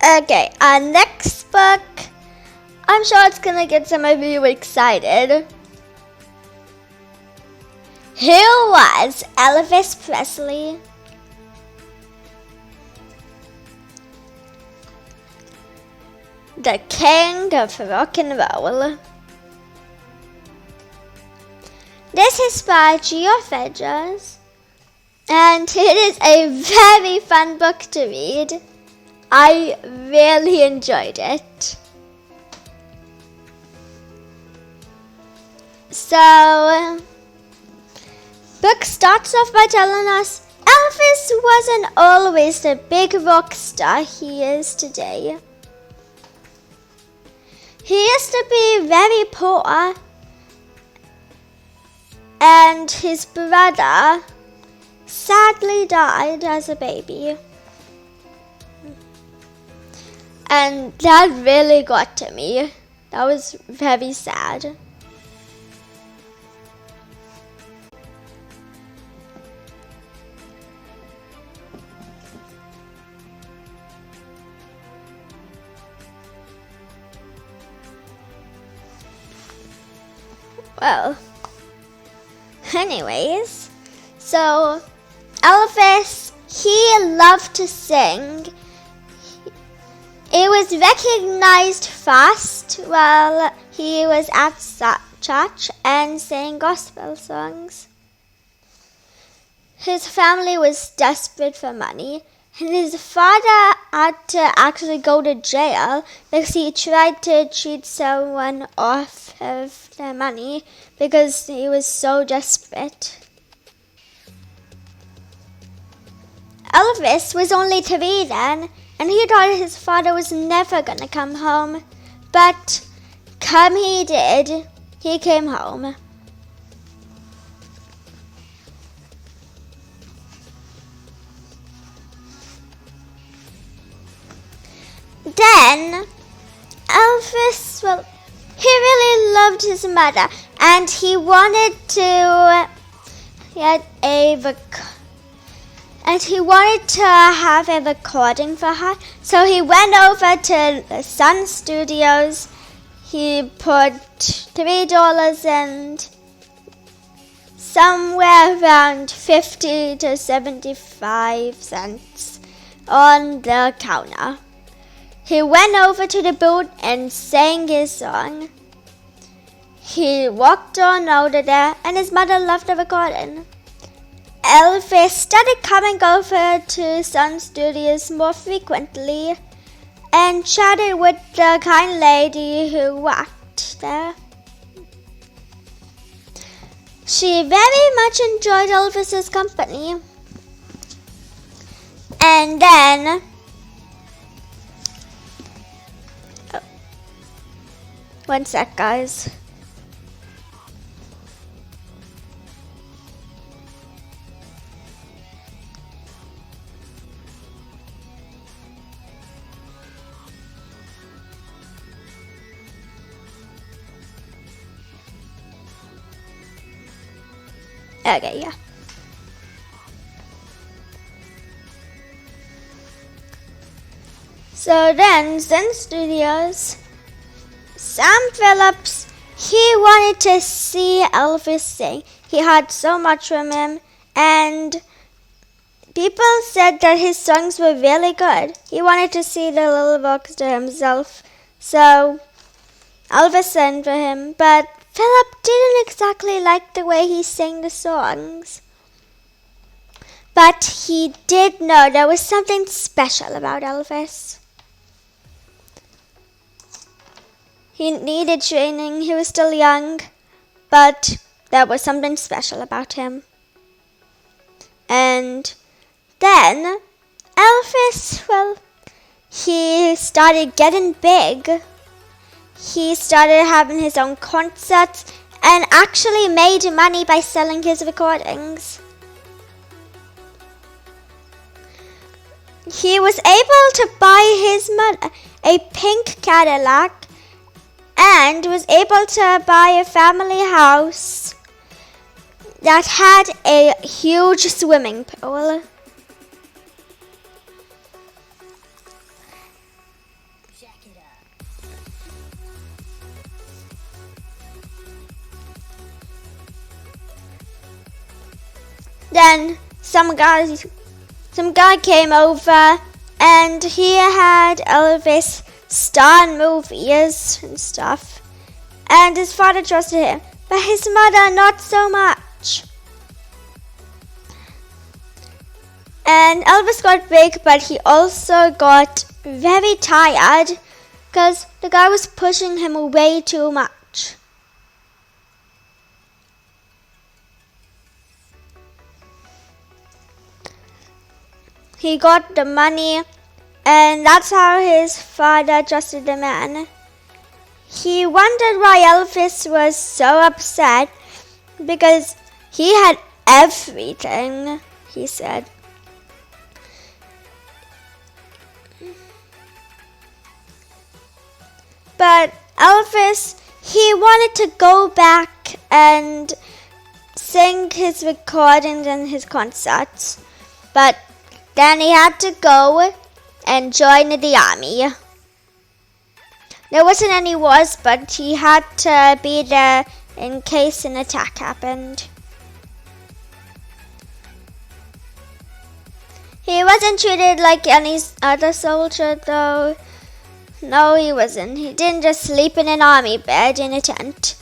Okay, our next book, I'm sure it's gonna get some of you excited. Who was Elvis Presley? The king of rock and roll. This is by Geoff, and it is a very fun book to read. I really enjoyed it. So, book starts off by telling us Elvis wasn't always the big rock star he is today. He used to be very poor, and his brother sadly died as a baby. And that really got to me. That was very sad. Well, anyways, so Elvis, he loved to sing. It was recognized fast while he was at church and sang gospel songs. His family was desperate for money, and his father had to actually go to jail because he tried to cheat someone off of their money because he was so desperate. Elvis was only 3 then, and he thought his father was never going to come home. But come he did, he came home. Then, Elvis, well, he really loved his mother, and he wanted to have a recording for her. So he went over to the Sun Studios. He put $3 and somewhere around 50 to 75 cents on the counter. He went over to the booth and sang his song. He walked on out of there, and his mother loved the recording. Elvis started coming over to Sun Studios more frequently and chatted with the kind lady who worked there. She very much enjoyed Elvis's company. And then one sec, guys. Okay, yeah. So then, Sun Studios, Sam Phillips, he wanted to see Elvis sing. He had so much from him, and people said that his songs were really good. He wanted to see the little rock star himself, so Elvis sang for him, but Philip didn't exactly like the way he sang the songs. But he did know there was something special about Elvis. He needed training, he was still young, but there was something special about him. And then Elvis, well, he started getting big. He started having his own concerts and actually made money by selling his recordings. He was able to buy his mother a pink Cadillac and was able to buy a family house that had a huge swimming pool. Then some guy came over and he had Elvis star in movies and stuff. And his father trusted him, but his mother not so much. And Elvis got big, but he also got very tired because the guy was pushing him way too much. He got the money, and that's how his father trusted the man. He wondered why Elvis was so upset because he had everything, he said. But Elvis, he wanted to go back and sing his recordings and his concerts. But then he had to go and join the army. There wasn't any wars, but he had to be there in case an attack happened. He wasn't treated like any other soldier though. No, he wasn't. He didn't just sleep in an army bed in a tent.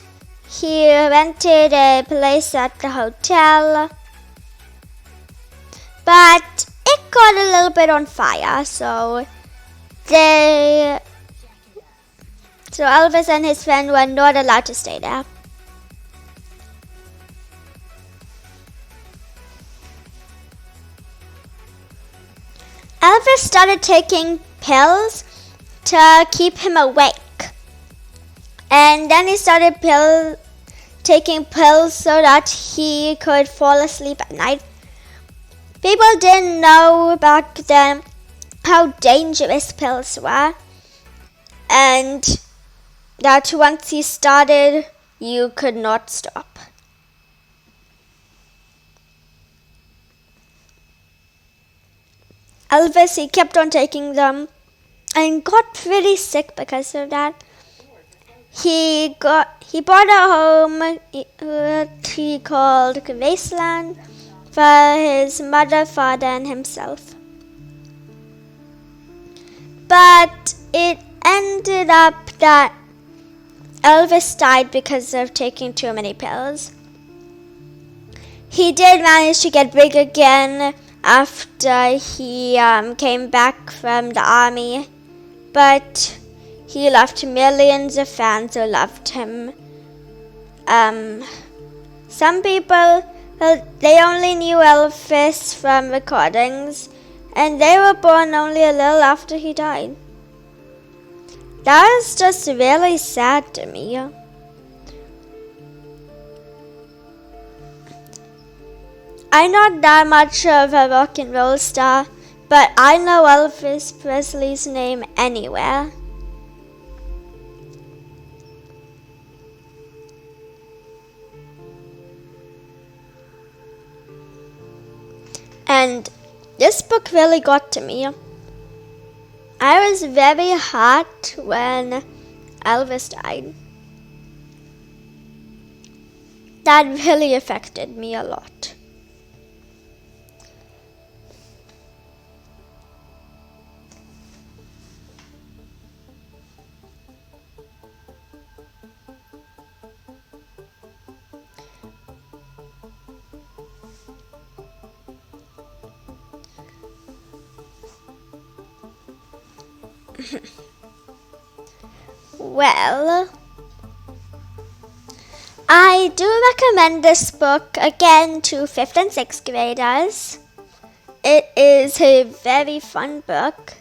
He rented a place at the hotel. But it got a little bit on fire, so Elvis and his friend were not allowed to stay there. Elvis started taking pills to keep him awake. And then he started taking pills so that he could fall asleep at night. People didn't know back then how dangerous pills were. And that once he started, you could not stop. Elvis, he kept on taking them and got pretty sick because of that. He bought a home that he called Graceland for his mother, father, and himself. But it ended up that Elvis died because of taking too many pills. He did manage to get big again after he came back from the army, but he left millions of fans who loved him. Some people, they only knew Elvis from recordings, and they were born only a little after he died. That is just really sad to me. I'm not that much of a rock and roll star, but I know Elvis Presley's name anywhere. And this book really got to me. I was very hurt when Elvis died. That really affected me a lot. Well, I do recommend this book again to 5th and 6th graders. It is a very fun book,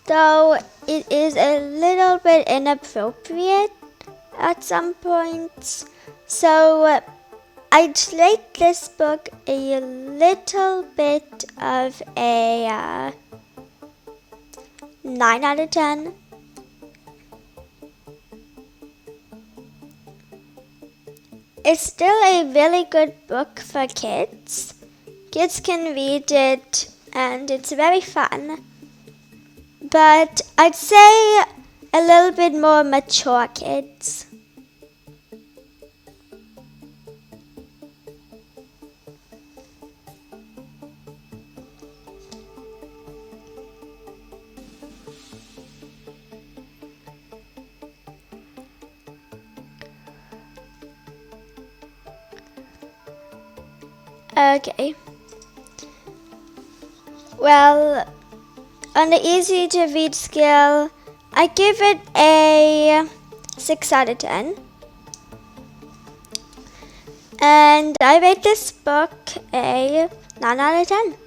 though it is a little bit inappropriate at some points. So I'd rate this book a little bit of a 9 out of 10. It's still a really good book for kids. Kids can read it and it's very fun. But I'd say a little bit more mature kids. Okay. Well, on the easy to read scale, I give it a 6 out of 10. And I rate this book a 9 out of 10.